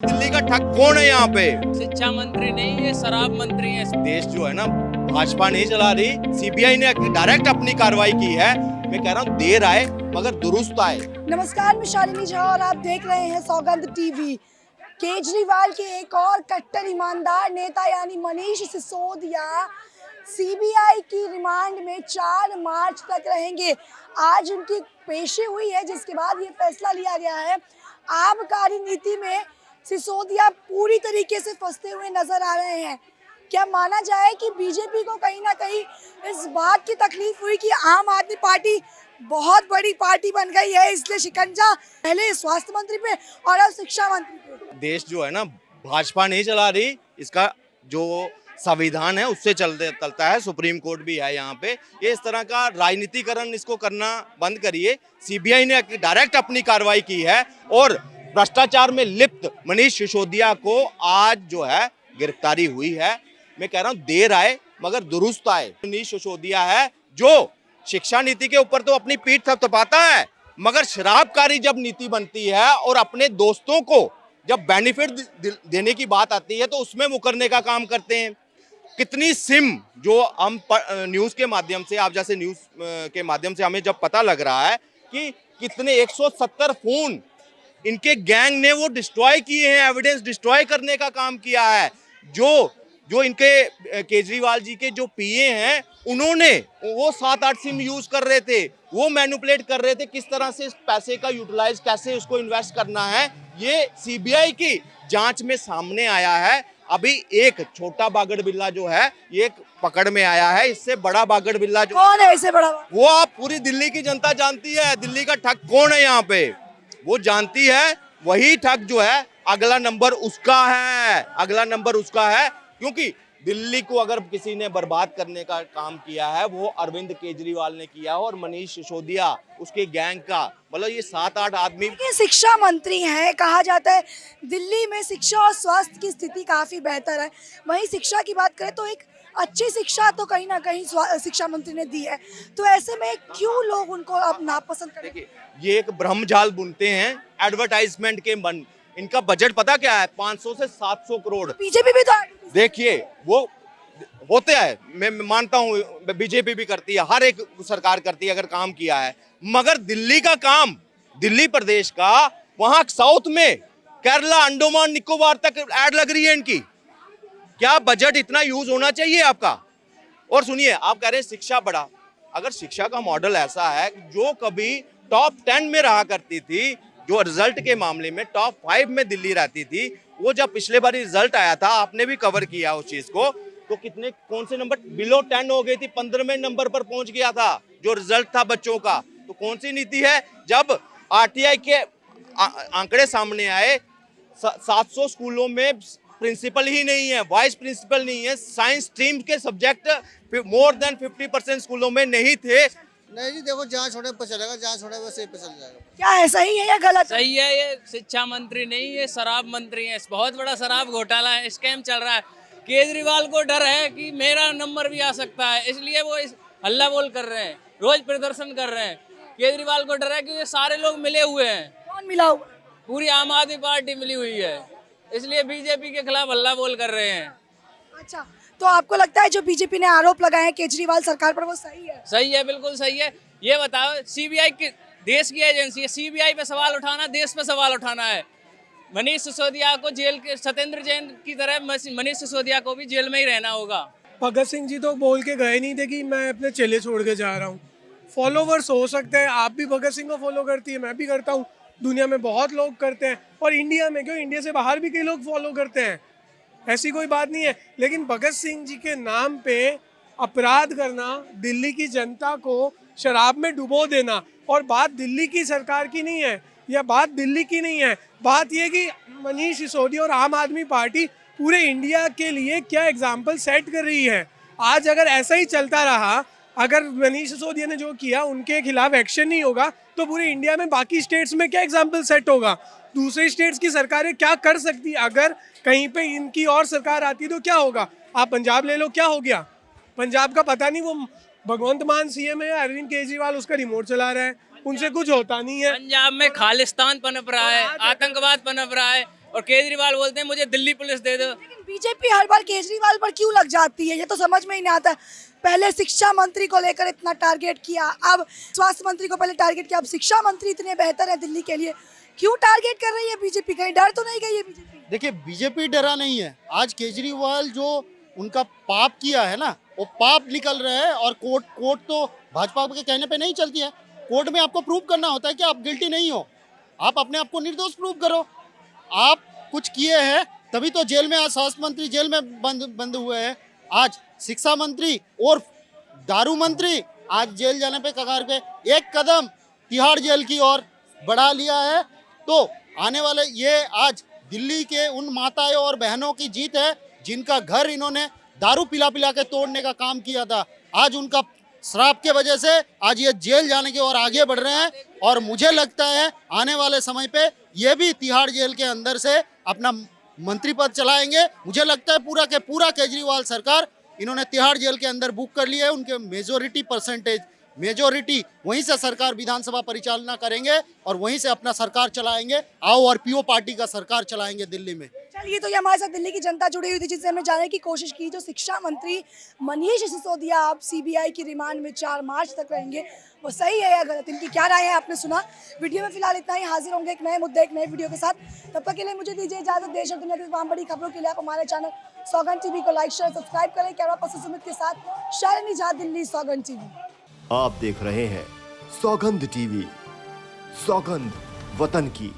दिल्ली का ठग कौन है यहाँ पे? शिक्षा मंत्री नहीं, ये शराब मंत्री है। देश जो है ना, भाजपा नहीं चला रही, सीबीआई ने डायरेक्ट अपनी कार्रवाई की है। मैं कह रहा हूँ देर आए मगर दुरुस्त आए। नमस्कार, मैं शालिनी झा और आप देख रहे हैं सौगंध टीवी। केजरीवाल के एक और कट्टर ईमानदार नेता यानी मनीष सिसोदिया सीबीआई की रिमांड में 4 मार्च तक रहेंगे। आज उनकी पेशी हुई है, जिसके बाद ये फैसला लिया गया है। आबकारी नीति में सिसोदिया पूरी तरीके से फंसते हुए नजर आ रहे हैं। क्या माना जाए कि बीजेपी को कहीं ना कहीं इस बात की तकलीफ हुई कि आम आदमी पार्टी बहुत बड़ी पार्टी बन गई है, इसलिए शिकंजा पहले स्वास्थ्य मंत्री पे और अब शिक्षा मंत्री पे। देश जो है ना, भाजपा नहीं चला रही, इसका जो संविधान है उससे चलता है। सुप्रीम कोर्ट भी है यहाँ पे। ये इस तरह का राजनीतिकरण इसको करना बंद करिए। सीबीआई ने डायरेक्ट अपनी कार्रवाई की है और भ्रष्टाचार में लिप्त मनीष सिसोदिया को आज जो है गिरफ्तारी हुई है। मैं कह रहा हूँ देर आए मगर दुरुस्त आए। मनीष सिसोदिया है जो शिक्षा नीति के ऊपर तो अपनी पीठ थपथपाता है, मगर शराबकारी जब नीति बनती है और अपने दोस्तों को जब बेनिफिट देने की बात आती है तो उसमें मुकरने का काम करते हैं। कितनी सिम जो हम न्यूज़ के माध्यम से, आप जैसे न्यूज़ के माध्यम से हमें जब पता लग रहा है कि कितने 170 फोन इनके गैंग ने वो डिस्ट्रॉय किए हैं, एविडेंस डिस्ट्रॉय करने का काम किया है। जो इनके केजरीवाल जी के जो पीए हैं, उन्होंने वो 7-8 सिम यूज कर रहे थे, वो मैनिपुलेट कर रहे थे किस तरह से इस पैसे का यूटिलाइज, कैसे उसको इन्वेस्ट करना है। ये सीबीआई की जांच में सामने आया है। अभी एक छोटा बागड़ बिल्ला जो है ये एक पकड़ में आया है। इससे बड़ा बागड़ बिल्ला जो कौन है इससे बड़ा? वो आप पूरी दिल्ली की जनता जानती है। दिल्ली का ठग कौन है यहाँ पे वो जानती है। वही ठग जो है अगला नंबर उसका है, अगला नंबर उसका है। क्योंकि दिल्ली को अगर किसी ने बर्बाद करने का काम किया है वो अरविंद केजरीवाल ने किया और मनीष सिसोदिया उसके गैंग का, मतलब ये 7-8 आदमी। ये शिक्षा मंत्री हैं, कहा जाता है दिल्ली में शिक्षा और स्वास्थ्य की स्थिति काफी बेहतर है। वहीं शिक्षा की बात करें तो एक अच्छी शिक्षा तो कहीं ना कहीं शिक्षा मंत्री ने दी है, तो ऐसे में क्यों लोग उनको अब नापसंद करें? देखिए, ये एक भ्रमजाल बुनते हैं एडवर्टाइजमेंट के मन। इनका बजट पता क्या है? 500 से 700 करोड़। बीजेपी भी तो देखिए वो होते हैं, मैं मानता हूँ बीजेपी भी करती है, हर एक सरकार करती है अगर काम किया है। मगर दिल्ली का काम, दिल्ली प्रदेश का, वहां साउथ में केरला, अंडमान निकोबार तक ऐड लग रही है इनकी। क्या बजट इतना यूज होना चाहिए आपका? और सुनिए, आप कह रहे हैं शिक्षा बढ़ा। अगर शिक्षा का मॉडल ऐसा है जो कभी टॉप 10 में रहा करती थी, जो रिजल्ट के मामले में टॉप 5 में दिल्ली रहती थी, वो जब पिछले बार रिजल्ट आया था, आपने भी कवर किया उस चीज को, तो कितने कौन से नंबर बिलो 10 हो गई थी, 15वें नंबर पर पहुंच गया था जो रिजल्ट था बच्चों का। तो कौन सी नीति है? जब आरटीआई के आंकड़े सामने आए, 700 स्कूलों में प्रिंसिपल ही नहीं है, वाइस प्रिंसिपल नहीं है, साइंस स्ट्रीम के सब्जेक्ट मोर देन 50% स्कूलों में नहीं थे। नहीं जी, देखो जहाँ छोड़े पे चलेगा, जहाँ छोड़े वैसे ही पे चल जाएगा। क्या है, सही है या गलत? सही है, ये शिक्षा मंत्री नहीं, ये शराब मंत्री है। बहुत बड़ा शराब घोटाला है, स्कैम चल रहा है। केजरीवाल को डर है कि मेरा नंबर भी आ सकता है, इसलिए वो हल्ला बोल कर रहे हैं, रोज प्रदर्शन कर रहे हैं। केजरीवाल को डर है कि ये सारे लोग मिले हुए हैं, कौन मिला हुआ? पूरी आम आदमी पार्टी मिली हुई है, इसलिए बीजेपी के खिलाफ हल्ला बोल कर रहे हैं। अच्छा, तो आपको लगता है जो बीजेपी ने आरोप लगाए हैं केजरीवाल सरकार पर, वो सही है? सही है, बिल्कुल सही है। ये बताओ, सीबीआई की देश की एजेंसी है, सीबीआई पे सवाल उठाना, देश पे सवाल उठाना है। मनीष सिसोदिया को जेल के, सत्येंद्र जैन की तरह मनीष सिसोदिया को भी जेल में ही रहना होगा। भगत सिंह जी तो बोल के गए नहीं थे कि मैं अपने चेले छोड़ के जा रहा हूँ। फॉलोवर्स हो सकते हैं, आप भी भगत सिंह को फॉलो करती है, मैं भी करता हूँ, दुनिया में बहुत लोग करते हैं, और इंडिया में क्यों, इंडिया से बाहर भी कई लोग फॉलो करते हैं, ऐसी कोई बात नहीं है। लेकिन भगत सिंह जी के नाम पे अपराध करना, दिल्ली की जनता को शराब में डुबो देना, और बात दिल्ली की सरकार की नहीं है, या बात दिल्ली की नहीं है, बात यह कि मनीष सिसोदिया और आम आदमी पार्टी पूरे इंडिया के लिए क्या एग्जाम्पल सेट कर रही है। आज अगर ऐसा ही चलता रहा, अगर मनीष सिसोदिया ने जो किया उनके खिलाफ एक्शन नहीं होगा, तो पूरे इंडिया में बाकी स्टेट्स में क्या एग्जाम्पल सेट होगा? दूसरे स्टेट्स की सरकारें क्या कर सकती? अगर कहीं पे इनकी और सरकार आती तो क्या होगा? आप पंजाब ले लो, क्या हो गया? पंजाब का पता नहीं, वो भगवंत मान सीएम है, अरविंद केजरीवाल उसका रिमोट चला रहा है, उनसे कुछ होता नहीं है। पंजाब में खालिस्तान पनप रहा है, आतंकवाद पनप रहा है, और केजरीवाल बोलते हैं मुझे दिल्ली पुलिस दे दो। लेकिन बीजेपी हर बार केजरीवाल पर क्यों लग जाती है, ये तो समझ में ही नहीं आता। पहले शिक्षा मंत्री को लेकर इतना टारगेट किया, अब स्वास्थ्य मंत्री को पहले टारगेट किया, अब शिक्षा मंत्री इतने बेहतर है दिल्ली के लिए, क्यों टारगेट कर रही है बीजेपी? कहीं डर तो नहीं गई है बीजेपी? देखिए बीजेपी डरा नहीं है। आज केजरीवाल जो उनका पाप किया है ना, वो पाप निकल रहा है। और कोर्ट तो भाजपा के कहने पे नहीं चलती है। कोर्ट में आपको प्रूव करना होता है कि आप गिल्टी नहीं हो, आप अपने आप को निर्दोष प्रूव करो। आप कुछ किए हैं तभी तो जेल में, आज स्वास्थ्य मंत्री जेल में बंद हुए हैं, आज शिक्षा मंत्री और दारू मंत्री आज जेल जाने पे कगार पे, एक कदम तिहाड़ जेल की ओर बढ़ा लिया है। तो आने वाले ये आज दिल्ली के उन माताएं और बहनों की जीत है जिनका घर इन्होंने दारू पिला पिला के तोड़ने का काम किया था। आज उनका श्राप के वजह से आज ये जेल जाने की ओर आगे बढ़ रहे हैं। और मुझे लगता है आने वाले समय पे ये भी तिहाड़ जेल के अंदर से अपना मंत्री पद चलाएंगे। मुझे लगता है पूरा के पूरा केजरीवाल सरकार इन्होंने तिहाड़ जेल के अंदर बुक कर लिया है। उनके मेजोरिटी वहीं से सरकार विधानसभा परिचालना करेंगे और वहीं से अपना सरकार चलाएंगे। आओ और पीओ पार्टी का सरकार चलाएंगे दिल्ली में। चलिए, तो ये हमारे साथ दिल्ली की जनता जुड़ी हुई थी जिससे हमने जानने की कोशिश की। जो शिक्षा मंत्री मनीष सिसोदिया अब सीबीआई की रिमांड में 4 मार्च तक रहेंगे, वो सही है या गलत, इनकी क्या राय है आपने सुना। वीडियो में फिलहाल इतना ही, हाजिर होंगे एक नए मुद्दे एक नए वीडियो के साथ। तब तक के लिए मुझे दीजिए इजाजत। देश और दुनिया की तमाम बड़ी खबरों के लिए आप हमारे चैनल सौगंध टीवी को लाइक शेयर सब्सक्राइब करें। कैमरा पर्सन सुमित के साथ शालिनी झा, दिल्ली, सौगंध टीवी। आप देख रहे हैं सौगंध टीवी, सौगंध वतन की।